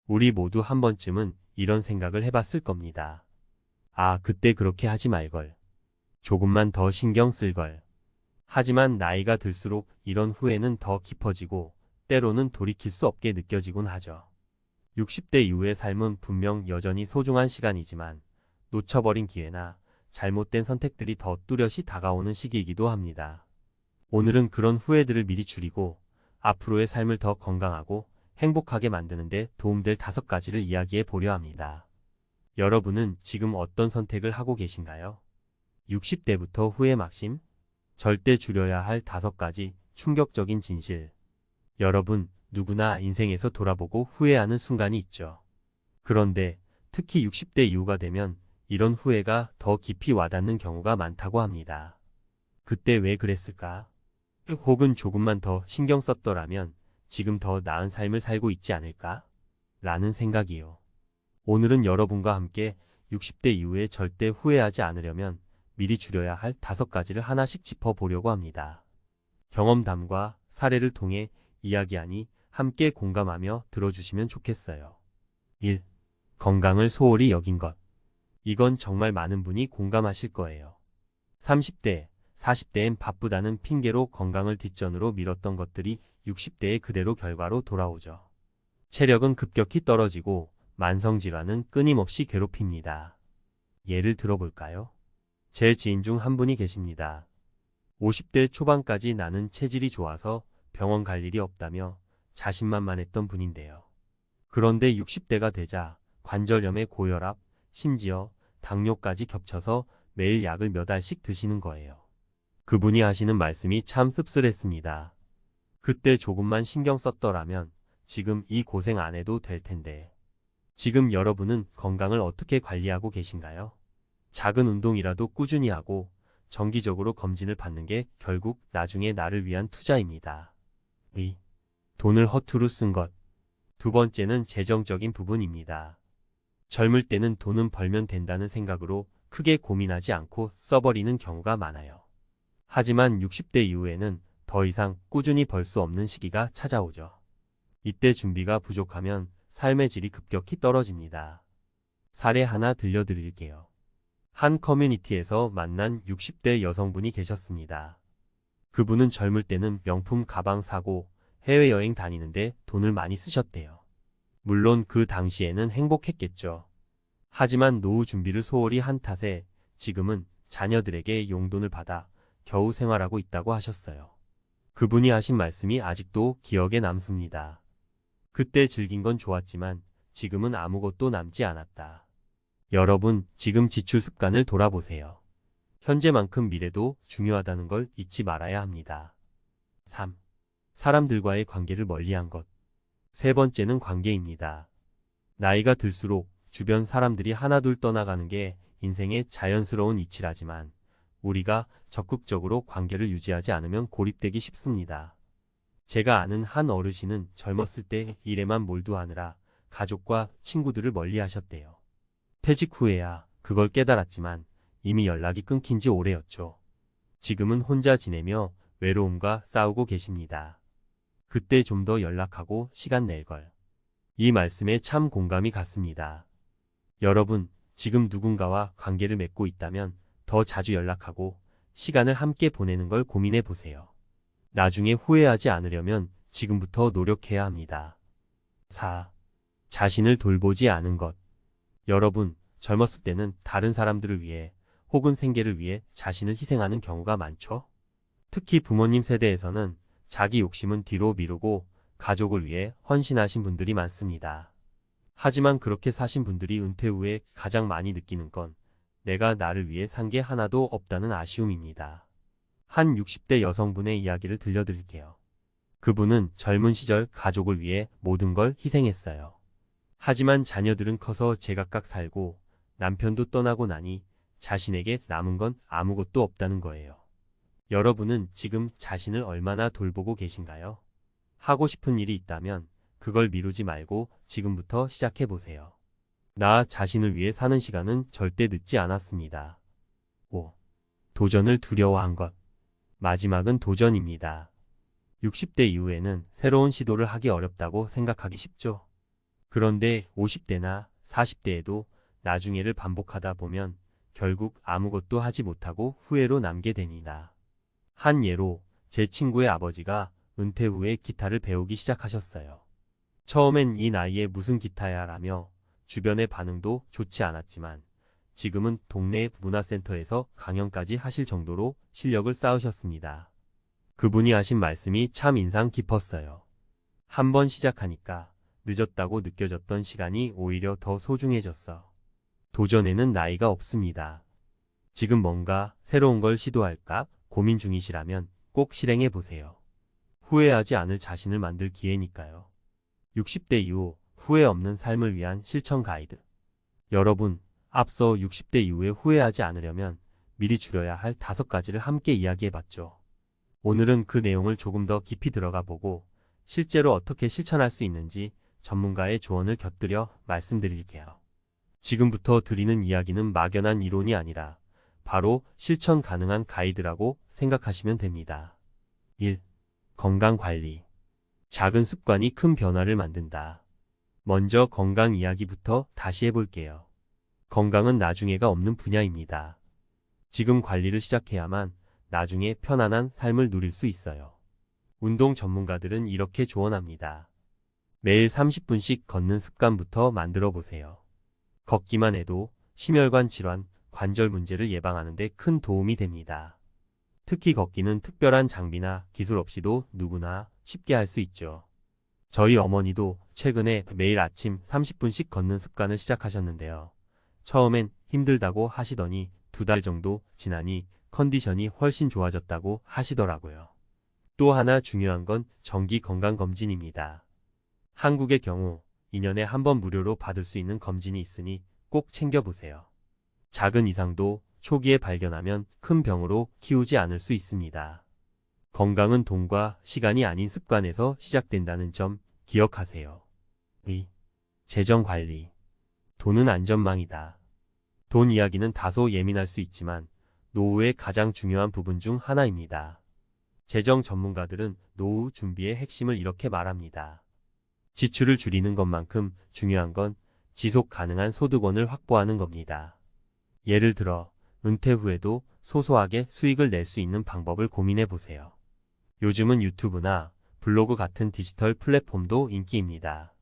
우리 모두 한 번쯤은 이런 생각을 해봤을 겁니다. 아, 그때 그렇게 하지 말걸. 조금만 더 신경 쓸걸. 하지만 나이가 들수록 이런 후회는 더 깊어지고 때로는 돌이킬 수 없게 느껴지곤 하죠. 60대 이후의 삶은 분명 여전히 소중한 시간이지만 놓쳐버린 기회나 잘못된 선택들이 더 뚜렷이 다가오는 시기이기도 합니다. 오늘은 그런 후회들을 미리 줄이고 앞으로의 삶을 더 건강하고 행복하게 만드는 데 도움될 5가지를 이야기해 보려 합니다. 여러분은 지금 어떤 선택을 하고 계신가요? 60대부터 후회 막심? 절대 줄여야 할 5가지 충격적인 진실. 여러분, 누구나 인생에서 돌아보고 후회하는 순간이 있죠. 그런데 특히 60대 이후가 되면 이런 후회가 더 깊이 와닿는 경우가 많다고 합니다. 그때 왜 그랬을까? 혹은 조금만 더 신경 썼더라면 지금 더 나은 삶을 살고 있지 않을까? 라는 생각이요. 오늘은 여러분과 함께 60대 이후에 절대 후회하지 않으려면 미리 줄여야 할 5가지를 하나씩 짚어보려고 합니다. 경험담과 사례를 통해 이야기하니 함께 공감하며 들어주시면 좋겠어요. 1. 건강을 소홀히 여긴 것. 이건 정말 많은 분이 공감하실 거예요. 30대, 40대엔 바쁘다는 핑계로 건강을 뒷전으로 미뤘던 것들이 60대에 그대로 결과로 돌아오죠. 체력은 급격히 떨어지고 만성질환은 끊임없이 괴롭힙니다. 예를 들어볼까요? 제 지인 중 한 분이 계십니다. 50대 초반까지 나는 체질이 좋아서 병원 갈 일이 없다며 자신만만했던 분인데요. 그런데 60대가 되자 관절염에 고혈압, 심지어 당뇨까지 겹쳐서 매일 약을 몇 알씩 드시는 거예요. 그분이 하시는 말씀이 참 씁쓸했습니다. 그때 조금만 신경 썼더라면 지금 이 고생 안 해도 될 텐데. 지금 여러분은 건강을 어떻게 관리하고 계신가요? 작은 운동이라도 꾸준히 하고 정기적으로 검진을 받는 게 결국 나중에 나를 위한 투자입니다. 2. 돈을 허투루 쓴 것. 2번째는 재정적인 부분입니다. 젊을 때는 돈은 벌면 된다는 생각으로 크게 고민하지 않고 써버리는 경우가 많아요. 하지만 60대 이후에는 더 이상 꾸준히 벌 수 없는 시기가 찾아오죠. 이때 준비가 부족하면 삶의 질이 급격히 떨어집니다. 사례 하나 들려드릴게요. 한 커뮤니티에서 만난 60대 여성분이 계셨습니다. 그분은 젊을 때는 명품 가방 사고 해외여행 다니는데 돈을 많이 쓰셨대요. 물론 그 당시에는 행복했겠죠. 하지만 노후 준비를 소홀히 한 탓에 지금은 자녀들에게 용돈을 받아 겨우 생활하고 있다고 하셨어요. 그분이 하신 말씀이 아직도 기억에 남습니다. 그때 즐긴 건 좋았지만 지금은 아무것도 남지 않았다. 여러분, 지금 지출 습관을 돌아보세요. 현재만큼 미래도 중요하다는 걸 잊지 말아야 합니다. 3. 사람들과의 관계를 멀리한 것. 3번째는 관계입니다. 나이가 들수록 주변 사람들이 하나둘 떠나가는 게 인생의 자연스러운 이치라지만 우리가 적극적으로 관계를 유지하지 않으면 고립되기 쉽습니다. 제가 아는 한 어르신은 젊었을 때 일에만 몰두하느라 가족과 친구들을 멀리 하셨대요. 퇴직 후에야 그걸 깨달았지만 이미 연락이 끊긴 지 오래였죠. 지금은 혼자 지내며 외로움과 싸우고 계십니다. 그때 좀 더 연락하고 시간 낼 걸. 이 말씀에 참 공감이 갔습니다. 여러분, 지금 누군가와 관계를 맺고 있다면 더 자주 연락하고 시간을 함께 보내는 걸 고민해 보세요. 나중에 후회하지 않으려면 지금부터 노력해야 합니다. 4. 자신을 돌보지 않은 것. 여러분, 젊었을 때는 다른 사람들을 위해 혹은 생계를 위해 자신을 희생하는 경우가 많죠? 특히 부모님 세대에서는 자기 욕심은 뒤로 미루고 가족을 위해 헌신하신 분들이 많습니다. 하지만 그렇게 사신 분들이 은퇴 후에 가장 많이 느끼는 건 내가 나를 위해 산 게 하나도 없다는 아쉬움입니다. 한 60대 여성분의 이야기를 들려드릴게요. 그분은 젊은 시절 가족을 위해 모든 걸 희생했어요. 하지만 자녀들은 커서 제각각 살고 남편도 떠나고 나니 자신에게 남은 건 아무것도 없다는 거예요. 여러분은 지금 자신을 얼마나 돌보고 계신가요? 하고 싶은 일이 있다면 그걸 미루지 말고 지금부터 시작해보세요. 나 자신을 위해 사는 시간은 절대 늦지 않았습니다. 5. 도전을 두려워한 것. 마지막은 도전입니다. 60대 이후에는 새로운 시도를 하기 어렵다고 생각하기 쉽죠. 그런데 50대나 40대에도 나중에를 반복하다 보면 결국 아무것도 하지 못하고 후회로 남게 됩니다. 한 예로 제 친구의 아버지가 은퇴 후에 기타를 배우기 시작하셨어요. 처음엔 이 나이에 무슨 기타야 라며 주변의 반응도 좋지 않았지만 지금은 동네 문화센터에서 강연까지 하실 정도로 실력을 쌓으셨습니다. 그분이 하신 말씀이 참 인상 깊었어요. 한번 시작하니까 늦었다고 느껴졌던 시간이 오히려 더 소중해졌어. 도전에는 나이가 없습니다. 지금 뭔가 새로운 걸 시도할까 고민 중이시라면 꼭 실행해 보세요. 후회하지 않을 자신을 만들 기회니까요. 60대 이후 후회 없는 삶을 위한 실천 가이드. 여러분, 앞서 60대 이후에 후회하지 않으려면 미리 줄여야 할 5가지를 함께 이야기해 봤죠. 오늘은 그 내용을 조금 더 깊이 들어가 보고 실제로 어떻게 실천할 수 있는지 전문가의 조언을 곁들여 말씀드릴게요. 지금부터 드리는 이야기는 막연한 이론이 아니라 바로 실천 가능한 가이드라고 생각하시면 됩니다. 1. 건강관리. 작은 습관이 큰 변화를 만든다. 먼저 건강 이야기부터 다시 해볼게요. 건강은 나중에가 없는 분야입니다. 지금 관리를 시작해야만 나중에 편안한 삶을 누릴 수 있어요. 운동 전문가들은 이렇게 조언합니다. 매일 30분씩 걷는 습관부터 만들어 보세요. 걷기만 해도 심혈관 질환, 관절 문제를 예방하는 데 큰 도움이 됩니다. 특히 걷기는 특별한 장비나 기술 없이도 누구나 쉽게 할 수 있죠. 저희 어머니도 최근에 매일 아침 30분씩 걷는 습관을 시작하셨는데요. 처음엔 힘들다고 하시더니 2달 정도 지나니 컨디션이 훨씬 좋아졌다고 하시더라고요. 또 하나 중요한 건 정기 건강검진입니다. 한국의 경우 2년에 한 번 무료로 받을 수 있는 검진이 있으니 꼭 챙겨보세요. 작은 이상도 초기에 발견하면 큰 병으로 키우지 않을 수 있습니다. 건강은 돈과 시간이 아닌 습관에서 시작된다는 점 기억하세요. 2. 재정관리. 돈은 안전망이다. 돈 이야기는 다소 예민할 수 있지만 노후의 가장 중요한 부분 중 하나입니다. 재정 전문가들은 노후 준비의 핵심을 이렇게 말합니다. 지출을 줄이는 것만큼 중요한 건 지속 가능한 소득원을 확보하는 겁니다. 예를 들어 은퇴 후에도 소소하게 수익을 낼 수 있는 방법을 고민해 보세요. 요즘은 유튜브나 블로그 같은 디지털 플랫폼도 인기입니다.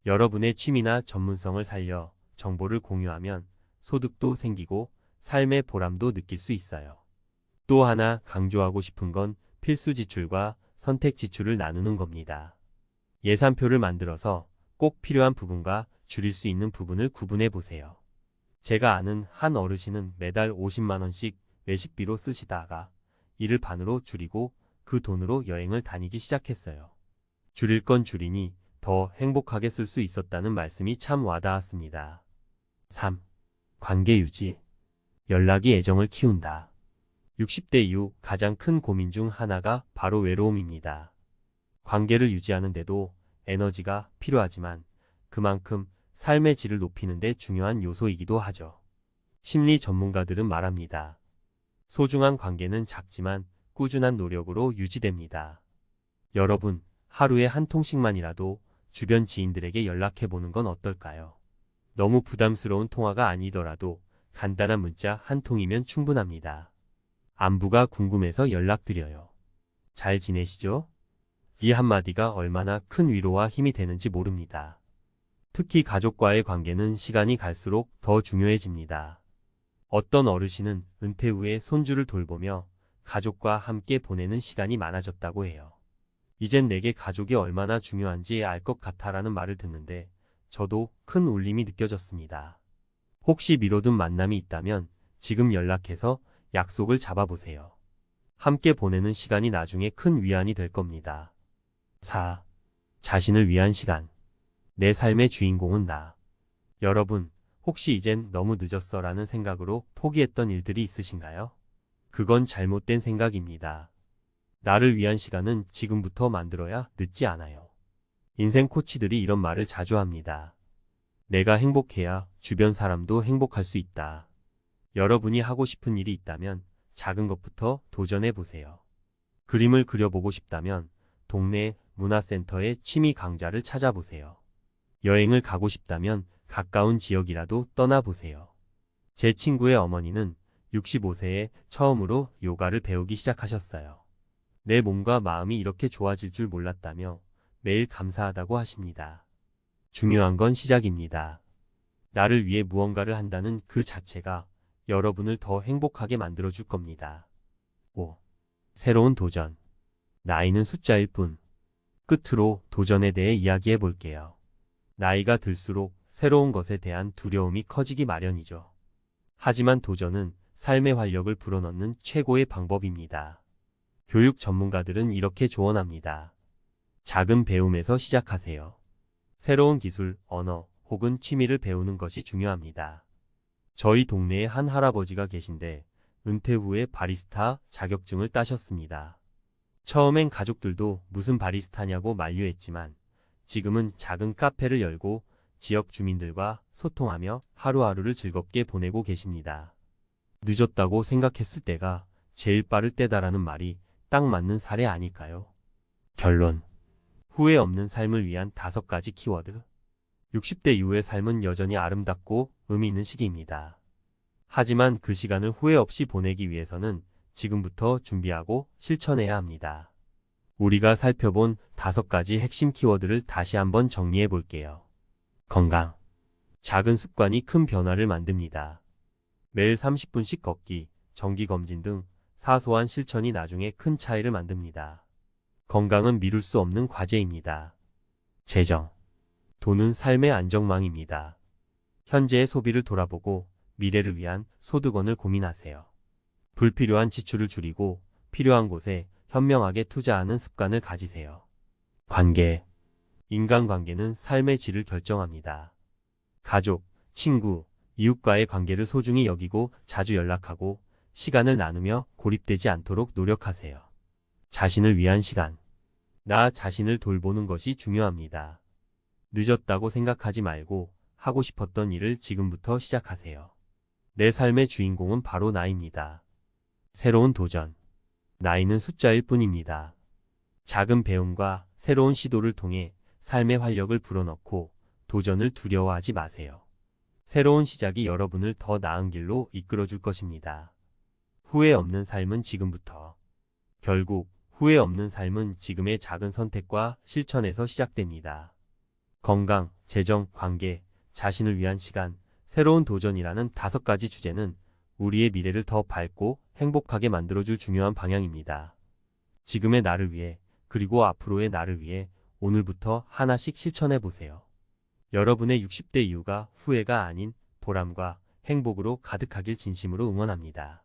여러분의 취미나 전문성을 살려 정보를 공유하면 소득도 생기고 삶의 보람도 느낄 수 있어요. 또 하나 강조하고 싶은 건 필수 지출과 선택 지출을 나누는 겁니다. 예산표를 만들어서 꼭 필요한 부분과 줄일 수 있는 부분을 구분해 보세요. 제가 아는 한 어르신은 매달 50만 원씩 외식비로 쓰시다가 이를 반으로 줄이고 그 돈으로 여행을 다니기 시작했어요. 줄일 건 줄이니 더 행복하게 쓸 수 있었다는 말씀이 참 와닿았습니다. 3. 관계 유지. 연락이 애정을 키운다. 60대 이후 가장 큰 고민 중 하나가 바로 외로움입니다. 관계를 유지하는데도 에너지가 필요하지만 그만큼 삶의 질을 높이는 데 중요한 요소이기도 하죠. 심리 전문가들은 말합니다. 소중한 관계는 작지만 꾸준한 노력으로 유지됩니다. 여러분, 하루에 한 통씩만이라도 주변 지인들에게 연락해보는 건 어떨까요? 너무 부담스러운 통화가 아니더라도 간단한 문자 한 통이면 충분합니다. 안부가 궁금해서 연락드려요. 잘 지내시죠? 이 한마디가 얼마나 큰 위로와 힘이 되는지 모릅니다. 특히 가족과의 관계는 시간이 갈수록 더 중요해집니다. 어떤 어르신은 은퇴 후에 손주를 돌보며 가족과 함께 보내는 시간이 많아졌다고 해요. 이젠 내게 가족이 얼마나 중요한지 알 것 같아라는 말을 듣는데 저도 큰 울림이 느껴졌습니다. 혹시 미뤄둔 만남이 있다면 지금 연락해서 약속을 잡아보세요. 함께 보내는 시간이 나중에 큰 위안이 될 겁니다. 4. 자신을 위한 시간. 내 삶의 주인공은 나. 여러분, 혹시 이젠 너무 늦었어 라는 생각으로 포기했던 일들이 있으신가요? 그건 잘못된 생각입니다. 나를 위한 시간은 지금부터 만들어야 늦지 않아요. 인생 코치들이 이런 말을 자주 합니다. 내가 행복해야 주변 사람도 행복할 수 있다. 여러분이 하고 싶은 일이 있다면 작은 것부터 도전해 보세요. 그림을 그려보고 싶다면 동네 문화센터의 취미 강좌를 찾아보세요. 여행을 가고 싶다면 가까운 지역이라도 떠나보세요. 제 친구의 어머니는 65세에 처음으로 요가를 배우기 시작하셨어요. 내 몸과 마음이 이렇게 좋아질 줄 몰랐다며 매일 감사하다고 하십니다. 중요한 건 시작입니다. 나를 위해 무언가를 한다는 그 자체가 여러분을 더 행복하게 만들어줄 겁니다. 5. 새로운 도전. 나이는 숫자일 뿐. 끝으로 도전에 대해 이야기해 볼게요. 나이가 들수록 새로운 것에 대한 두려움이 커지기 마련이죠. 하지만 도전은 삶의 활력을 불어넣는 최고의 방법입니다. 교육 전문가들은 이렇게 조언합니다. 작은 배움에서 시작하세요. 새로운 기술, 언어 혹은 취미를 배우는 것이 중요합니다. 저희 동네에 한 할아버지가 계신데 은퇴 후에 바리스타 자격증을 따셨습니다. 처음엔 가족들도 무슨 바리스타냐고 만류했지만 지금은 작은 카페를 열고 지역 주민들과 소통하며 하루하루를 즐겁게 보내고 계십니다. 늦었다고 생각했을 때가 제일 빠를 때다라는 말이 딱 맞는 사례 아닐까요? 결론. 후회 없는 삶을 위한 5가지 키워드. 60대 이후의 삶은 여전히 아름답고 의미 있는 시기입니다. 하지만 그 시간을 후회 없이 보내기 위해서는 지금부터 준비하고 실천해야 합니다. 우리가 살펴본 5가지 핵심 키워드를 다시 한번 정리해 볼게요. 건강. 작은 습관이 큰 변화를 만듭니다. 매일 30분씩 걷기, 정기검진 등 사소한 실천이 나중에 큰 차이를 만듭니다. 건강은 미룰 수 없는 과제입니다. 재정. 돈은 삶의 안정망입니다. 현재의 소비를 돌아보고 미래를 위한 소득원을 고민하세요. 불필요한 지출을 줄이고 필요한 곳에 현명하게 투자하는 습관을 가지세요. 관계. 인간관계는 삶의 질을 결정합니다. 가족, 친구, 이웃과의 관계를 소중히 여기고 자주 연락하고 시간을 나누며 고립되지 않도록 노력하세요. 자신을 위한 시간. 나 자신을 돌보는 것이 중요합니다. 늦었다고 생각하지 말고 하고 싶었던 일을 지금부터 시작하세요. 내 삶의 주인공은 바로 나입니다. 새로운 도전. 나이는 숫자일 뿐입니다. 작은 배움과 새로운 시도를 통해 삶의 활력을 불어넣고 도전을 두려워하지 마세요. 새로운 시작이 여러분을 더 나은 길로 이끌어줄 것입니다. 후회 없는 삶은 지금부터. 결국 후회 없는 삶은 지금의 작은 선택과 실천에서 시작됩니다. 건강, 재정, 관계, 자신을 위한 시간, 새로운 도전이라는 5가지 주제는 우리의 미래를 더 밝고 행복하게 만들어줄 중요한 방향입니다. 지금의 나를 위해, 그리고 앞으로의 나를 위해 오늘부터 하나씩 실천해 보세요. 여러분의 60대 이후가 후회가 아닌 보람과 행복으로 가득하길 진심으로 응원합니다.